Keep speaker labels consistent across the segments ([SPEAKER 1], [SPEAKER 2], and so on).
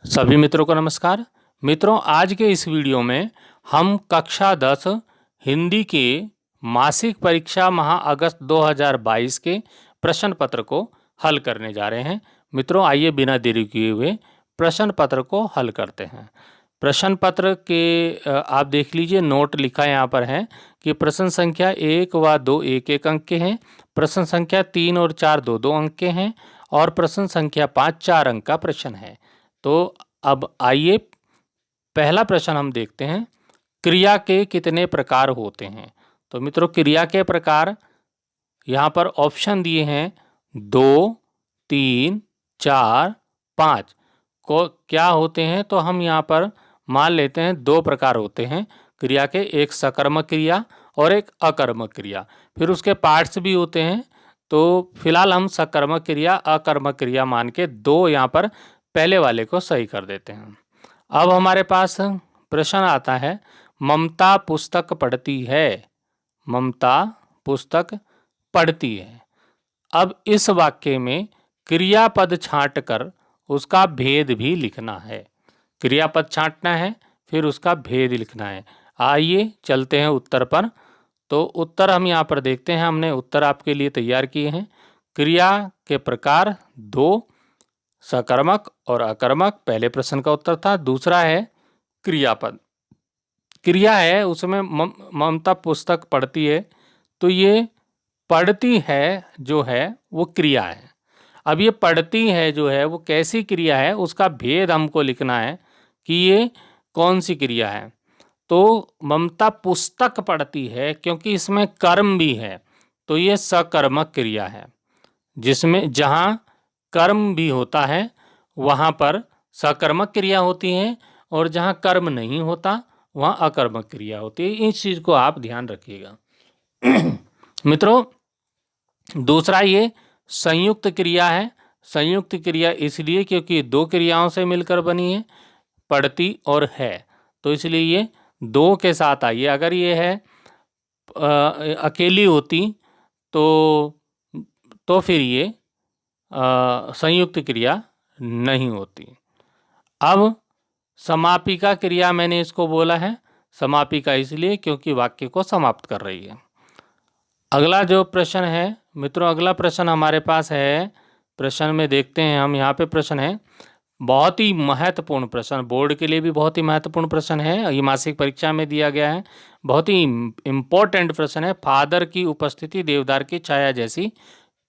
[SPEAKER 1] सभी मित्रों को नमस्कार। मित्रों, आज के इस वीडियो में हम कक्षा 10 हिंदी के मासिक परीक्षा माह अगस्त 2022 के प्रश्न पत्र को हल करने जा रहे हैं। मित्रों, आइए बिना देरी किए हुए प्रश्न पत्र को हल करते हैं। प्रश्न पत्र के आप देख लीजिए, नोट लिखा यहाँ पर है कि प्रश्न संख्या 1 व 2 1-1 अंक के हैं, प्रश्न संख्या 3 और 4 2-2 अंक के हैं और प्रश्न संख्या 5 4 अंक का प्रश्न है। तो अब आइए पहला प्रश्न हम देखते हैं, क्रिया के कितने प्रकार होते हैं। तो मित्रों, क्रिया के प्रकार यहाँ पर ऑप्शन दिए हैं 2, 3, 4, 5 को क्या होते हैं। तो हम यहाँ पर मान लेते हैं 2 प्रकार होते हैं क्रिया के, एक सकर्मक क्रिया और एक अकर्मक क्रिया। फिर उसके पार्ट्स भी होते हैं। तो फिलहाल हम सकर्मक क्रिया अकर्मक क्रिया मान के 2 यहाँ पर पहले वाले को सही कर देते हैं। अब हमारे पास प्रश्न आता है, ममता पुस्तक पढ़ती है। ममता पुस्तक पढ़ती है। अब इस वाक्य में क्रियापद छांटकर उसका भेद भी लिखना है। क्रियापद छांटना है, फिर उसका भेद लिखना है। आइए चलते हैं उत्तर पर। तो उत्तर हम यहाँ पर देखते हैं, हमने उत्तर आपके लिए तैयार किए हैं। क्रिया के प्रकार 2, सकर्मक और अकर्मक पहले प्रश्न का उत्तर था। दूसरा है क्रियापद। क्रिया है उसमें ममता पुस्तक पढ़ती है, तो ये पढ़ती है जो है वो क्रिया है। अब ये पढ़ती है जो है वो कैसी क्रिया है, उसका भेद हमको लिखना है कि ये कौन सी क्रिया है। तो ममता पुस्तक पढ़ती है, क्योंकि इसमें कर्म भी है, तो ये सकर्मक क्रिया है। जिसमें जहाँ कर्म भी होता है वहाँ पर सकर्मक क्रिया होती है, और जहाँ कर्म नहीं होता वहाँ अकर्मक क्रिया होती है। इस चीज़ को आप ध्यान रखिएगा। मित्रों, दूसरा ये संयुक्त क्रिया है। संयुक्त क्रिया इसलिए क्योंकि 2 क्रियाओं से मिलकर बनी है, पढ़ती और है, तो इसलिए ये 2 के साथ आई है। अगर ये है अकेली होती तो फिर ये संयुक्त क्रिया नहीं होती। अब समापिका क्रिया मैंने इसको बोला है, समापिका इसलिए क्योंकि वाक्य को समाप्त कर रही है। अगला जो प्रश्न है मित्रों, अगला प्रश्न हमारे पास है, प्रश्न में देखते हैं हम। यहाँ पे प्रश्न है, बहुत ही महत्वपूर्ण प्रश्न, बोर्ड के लिए भी बहुत ही महत्वपूर्ण प्रश्न है, ये मासिक परीक्षा में दिया गया है, बहुत ही इम्पोर्टेंट प्रश्न है। फादर की उपस्थिति देवदार की छाया जैसी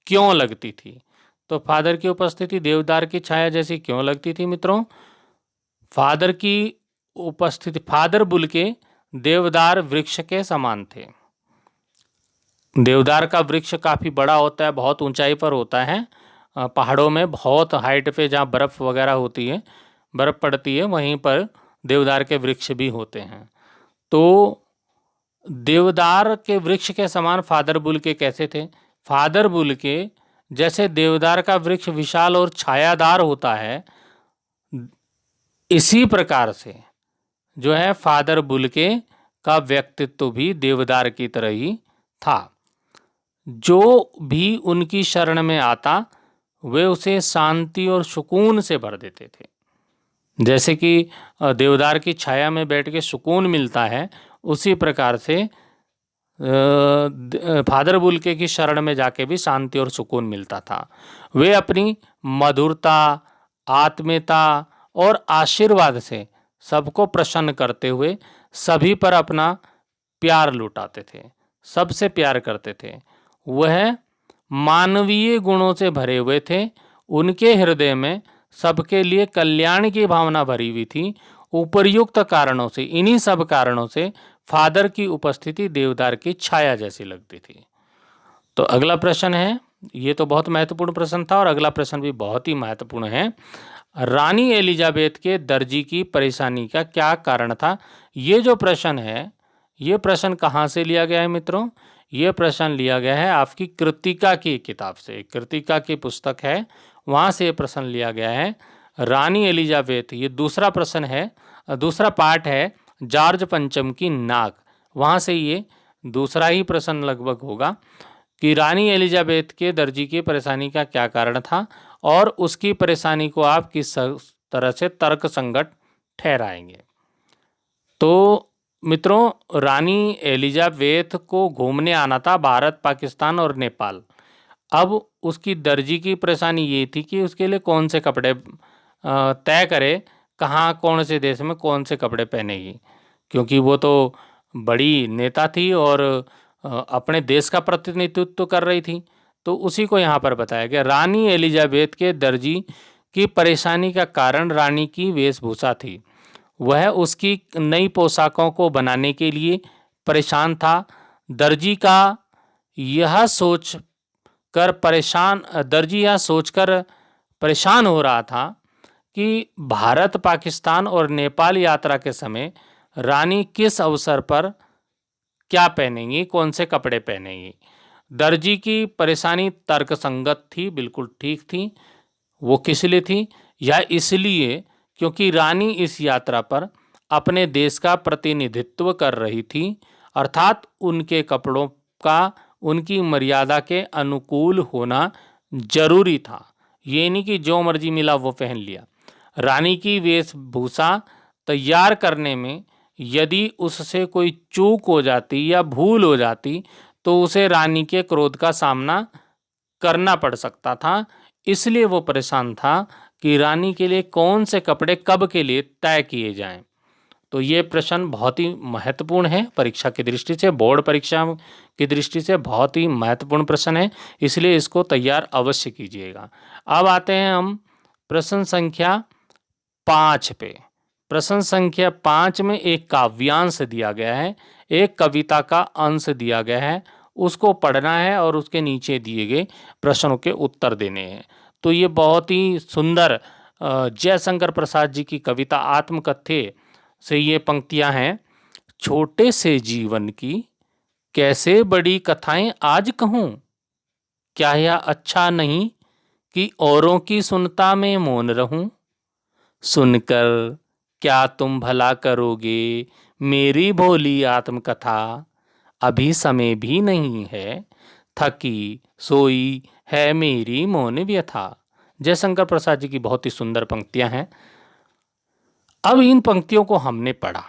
[SPEAKER 1] क्यों लगती थी। तो फादर की उपस्थिति देवदार की छाया जैसी क्यों लगती थी मित्रों। फादर की उपस्थिति, फादर बुल के देवदार वृक्ष के समान थे। देवदार का वृक्ष काफ़ी बड़ा होता है, बहुत ऊंचाई पर होता है, पहाड़ों में बहुत हाइट पे जहाँ बर्फ़ वगैरह होती है, बर्फ़ पड़ती है, वहीं पर देवदार के वृक्ष भी होते हैं। तो देवदार के वृक्ष के समान फादर बुल के कैसे थे। फादर बुल के जैसे देवदार का वृक्ष विशाल और छायादार होता है, इसी प्रकार से जो है फादर बुल्के का व्यक्तित्व भी देवदार की तरह ही था। जो भी उनकी शरण में आता वे उसे शांति और सुकून से भर देते थे। जैसे कि देवदार की छाया में बैठ के सुकून मिलता है, उसी प्रकार से फादर बुल्के की शरण में जाके भी शांति और सुकून मिलता था। वे अपनी मधुरता, आत्मीयता और आशीर्वाद से सबको प्रसन्न करते हुए सभी पर अपना प्यार लुटाते थे, सबसे प्यार करते थे। वह मानवीय गुणों से भरे हुए थे। उनके हृदय में सबके लिए कल्याण की भावना भरी हुई थी। उपर्युक्त कारणों से, इन्हीं सब कारणों से फादर की उपस्थिति देवदार की छाया जैसी लगती थी। तो अगला प्रश्न है, ये तो बहुत महत्वपूर्ण प्रश्न था, और अगला प्रश्न भी बहुत ही महत्वपूर्ण है। रानी एलिजाबेथ के दर्जी की परेशानी का क्या कारण था। ये जो प्रश्न है, ये प्रश्न कहाँ से लिया गया है मित्रों। ये प्रश्न लिया गया है आपकी कृतिका की किताब से, कृतिका की पुस्तक है, वहाँ से ये प्रश्न लिया गया है। रानी एलिजाबेथ, ये दूसरा प्रश्न है, दूसरा पार्ट है जॉर्ज पंचम की नाक, वहाँ से ये दूसरा ही प्रश्न लगभग होगा कि रानी एलिजाबेथ के दर्जी की परेशानी का क्या कारण था और उसकी परेशानी को आप तरह से तर्क संगत ठहराएंगे। तो मित्रों, रानी एलिजाबेथ को घूमने आना था भारत, पाकिस्तान और नेपाल। अब उसकी दर्जी की परेशानी ये थी कि उसके लिए कौन से कपड़े तय करे, कहाँ कौन से देश में कौन से कपड़े पहनेगी, क्योंकि वो तो बड़ी नेता थी और अपने देश का प्रतिनिधित्व कर रही थी। तो उसी को यहाँ पर बताया गया। रानी एलिजाबेथ के दर्जी की परेशानी का कारण रानी की वेशभूषा थी। वह उसकी नई पोशाकों को बनाने के लिए परेशान था। दर्जी का यह सोच दर्जी यह सोचकर परेशान हो रहा था कि भारत, पाकिस्तान और नेपाल यात्रा के समय रानी किस अवसर पर क्या पहनेंगी, कौन से कपड़े पहनेंगी। दर्जी की परेशानी तर्कसंगत थी, बिल्कुल ठीक थी। वो किस लिए थी? यह इसलिए क्योंकि रानी इस यात्रा पर अपने देश का प्रतिनिधित्व कर रही थी, अर्थात उनके कपड़ों का उनकी मर्यादा के अनुकूल होना जरूरी था। ये नहीं कि जो मर्जी मिला वो पहन लिया। रानी की वेशभूषा तैयार करने में यदि उससे कोई चूक हो जाती या भूल हो जाती तो उसे रानी के क्रोध का सामना करना पड़ सकता था। इसलिए वो परेशान था कि रानी के लिए कौन से कपड़े कब के लिए तय किए जाएं। तो ये प्रश्न बहुत ही महत्वपूर्ण है परीक्षा की दृष्टि से, बोर्ड परीक्षा की दृष्टि से बहुत ही महत्वपूर्ण प्रश्न है, इसलिए इसको तैयार अवश्य कीजिएगा। अब आते हैं हम प्रश्न संख्या 5 पे। प्रश्न संख्या 5 में एक काव्यांश दिया गया है, एक कविता का अंश दिया गया है, उसको पढ़ना है और उसके नीचे दिए गए प्रश्नों के उत्तर देने हैं। तो ये बहुत ही सुंदर जयशंकर प्रसाद जी की कविता आत्मकथ्य से ये पंक्तियां हैं। छोटे से जीवन की कैसे बड़ी कथाएं आज कहूं, क्या यह अच्छा नहीं कि औरों की सुनता में मौन रहूं। सुनकर क्या तुम भला करोगे मेरी भोली आत्मकथा, अभी समय भी नहीं है थकी सोई है मेरी मौन व्यथा। जयशंकर प्रसाद जी की बहुत ही सुंदर पंक्तियां हैं। अब इन पंक्तियों को हमने पढ़ा।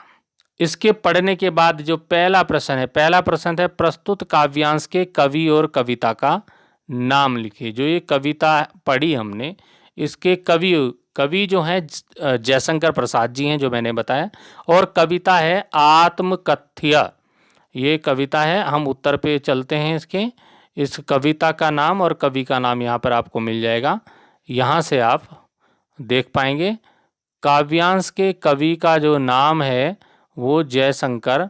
[SPEAKER 1] इसके पढ़ने के बाद जो पहला प्रश्न है प्रस्तुत काव्यांश के कवि और कविता का नाम लिखिए। जो ये कविता पढ़ी हमने, इसके कवि जो हैं जयशंकर प्रसाद जी हैं, जो मैंने बताया, और कविता है आत्मकथ्य। ये कविता है। हम उत्तर पे चलते हैं इसके। इस कविता का नाम और कवि का नाम यहाँ पर आपको मिल जाएगा, यहाँ से आप देख पाएंगे। काव्यांश के कवि का जो नाम है वो जयशंकर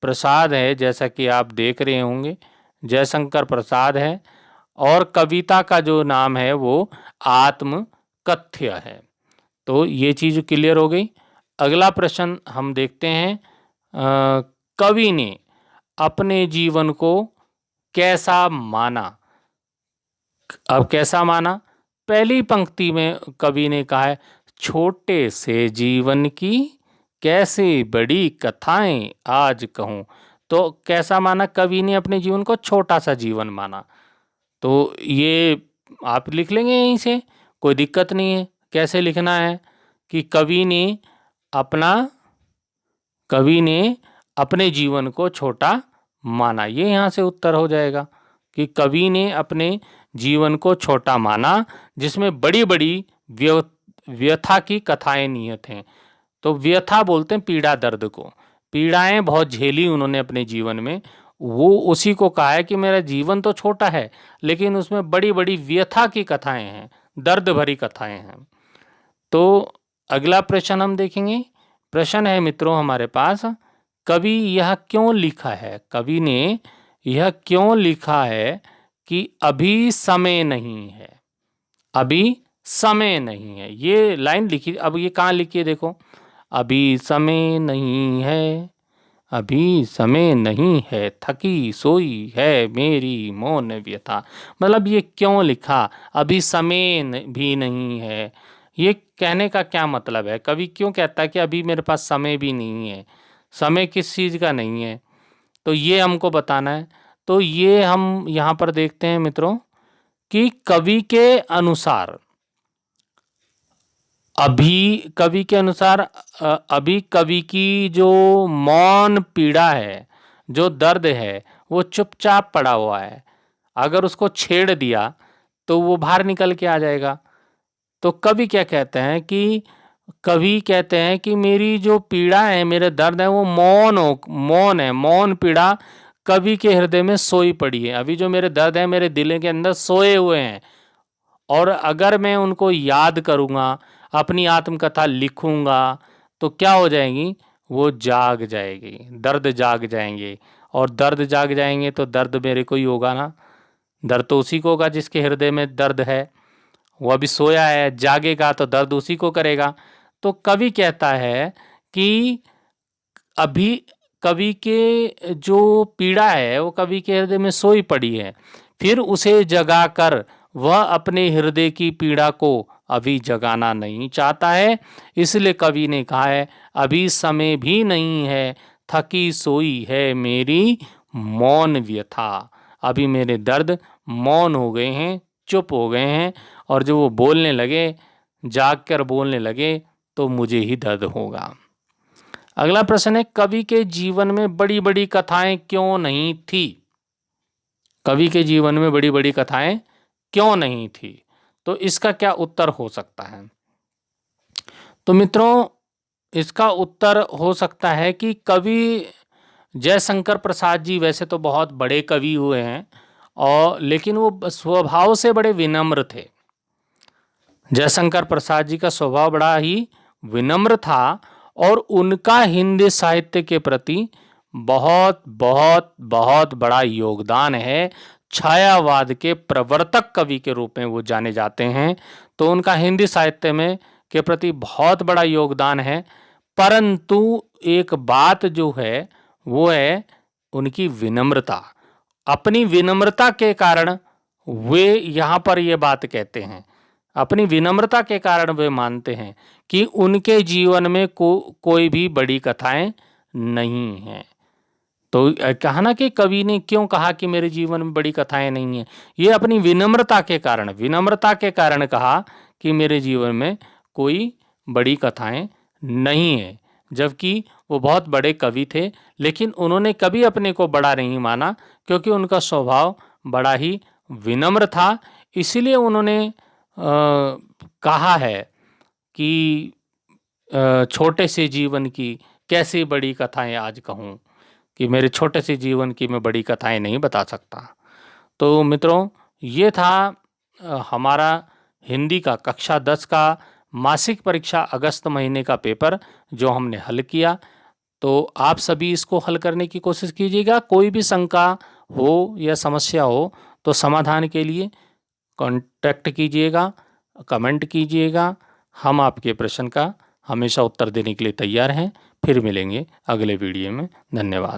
[SPEAKER 1] प्रसाद है, जैसा कि आप देख रहे होंगे, जयशंकर प्रसाद है। और कविता का जो नाम है वो आत्मकथ्य है। तो ये चीज़ क्लियर हो गई। अगला प्रश्न हम देखते हैं। कवि ने अपने जीवन को कैसा माना। अब कैसा माना? पहली पंक्ति में कवि ने कहा है छोटे से जीवन की कैसे बड़ी कथाएं आज कहूं। तो कैसा माना? कवि ने अपने जीवन को छोटा सा जीवन माना। तो ये आप लिख लेंगे यहीं से, कोई दिक्कत नहीं है। कैसे लिखना है कि कवि ने अपने जीवन को छोटा माना। ये यहाँ से उत्तर हो जाएगा कि कवि ने अपने जीवन को छोटा माना, जिसमें बड़ी बड़ी व्यथा की कथाएं निहित हैं। तो व्यथा बोलते हैं पीड़ा, दर्द को। पीड़ाएं बहुत झेली उन्होंने अपने जीवन में, वो उसी को कहा है कि मेरा जीवन तो छोटा है लेकिन उसमें बड़ी बड़ी व्यथा की कथाएं हैं, दर्द भरी कथाएं हैं। तो अगला प्रश्न हम देखेंगे। प्रश्न है मित्रों हमारे पास, कवि यह क्यों लिखा है? कवि ने यह क्यों लिखा है कि अभी समय नहीं है। अभी समय नहीं है, ये लाइन लिखी। अब ये कहाँ लिखी है देखो, अभी समय नहीं है, अभी समय नहीं है थकी सोई है मेरी मौन व्यथा। मतलब ये क्यों लिखा, अभी समय भी नहीं है। ये कहने का क्या मतलब है? कवि क्यों कहता है कि अभी मेरे पास समय भी नहीं है? समय किस चीज़ का नहीं है, तो ये हमको बताना है। तो ये हम यहाँ पर देखते हैं मित्रों कि कवि के अनुसार अभी कवि के अनुसार अभी कवि की जो मौन पीड़ा है, जो दर्द है, वो चुपचाप पड़ा हुआ है। अगर उसको छेड़ दिया तो वो बाहर निकल के आ जाएगा। तो कवि क्या कहते हैं कि कवि कहते हैं कि मेरी जो पीड़ा है, मेरे दर्द है, वो मौन है, मौन पीड़ा कवि के हृदय में सोई पड़ी है। अभी जो मेरे दर्द है मेरे दिल के अंदर सोए हुए हैं, और अगर मैं उनको याद करूँगा, अपनी आत्मकथा लिखूँगा, तो क्या हो जाएगी, वो जाग जाएगी, दर्द जाग जाएंगे। और दर्द जाग जाएंगे तो दर्द मेरे को ही होगा ना। दर्द तो उसी को होगा जिसके हृदय में दर्द है। वो अभी सोया है, जागेगा तो दर्द उसी को करेगा। तो कवि कहता है कि अभी कवि के जो पीड़ा है वो कवि के हृदय में सोई पड़ी है, फिर उसे जगाकर वह अपने हृदय की पीड़ा को अभी जगाना नहीं चाहता है। इसलिए कवि ने कहा है, अभी समय भी नहीं है, थकी सोई है मेरी मौन व्यथा। अभी मेरे दर्द मौन हो गए हैं, चुप हो गए हैं, और जो वो बोलने लगे, जाग कर बोलने लगे, तो मुझे ही दर्द होगा। अगला प्रश्न है, कवि के जीवन में बड़ी बड़ी कथाएं क्यों नहीं थी? कवि के जीवन में बड़ी बड़ी कथाएं क्यों नहीं थी? तो इसका क्या उत्तर हो सकता है? तो मित्रों, इसका उत्तर हो सकता है कि कवि जयशंकर प्रसाद जी वैसे तो बहुत बड़े कवि हुए हैं, और लेकिन वो स्वभाव से बड़े विनम्र थे। जयशंकर प्रसाद जी का स्वभाव बड़ा ही विनम्र था, और उनका हिंदी साहित्य के प्रति बहुत बहुत बहुत बड़ा योगदान है। छायावाद के प्रवर्तक कवि के रूप में वो जाने जाते हैं। तो उनका हिंदी साहित्य में के प्रति बहुत बड़ा योगदान है। परंतु एक बात जो है वो है उनकी विनम्रता। अपनी विनम्रता के कारण वे यहाँ पर ये बात कहते हैं, अपनी विनम्रता के कारण वे मानते हैं कि उनके जीवन में कोई भी बड़ी कथाएं नहीं हैं। तो कहा ना कि कवि ने क्यों कहा कि मेरे जीवन में बड़ी कथाएं नहीं हैं, ये अपनी विनम्रता के कारण कहा कि मेरे जीवन में कोई बड़ी कथाएं नहीं है। जबकि वो बहुत बड़े कवि थे, लेकिन उन्होंने कभी अपने को बड़ा नहीं माना, क्योंकि उनका स्वभाव बड़ा ही विनम्र था। इसीलिए उन्होंने कहा है कि छोटे से जीवन की कैसी बड़ी कथाएं आज कहूँ, कि मेरे छोटे से जीवन की मैं बड़ी कथाएं नहीं बता सकता। तो मित्रों, ये था हमारा हिंदी का कक्षा 10 का मासिक परीक्षा अगस्त महीने का पेपर जो हमने हल किया। तो आप सभी इसको हल करने की कोशिश कीजिएगा। कोई भी शंका हो या समस्या हो तो समाधान के लिए कांटेक्ट कीजिएगा, कमेंट कीजिएगा। हम आपके प्रश्न का हमेशा उत्तर देने के लिए तैयार हैं। फिर मिलेंगे अगले वीडियो में। धन्यवाद।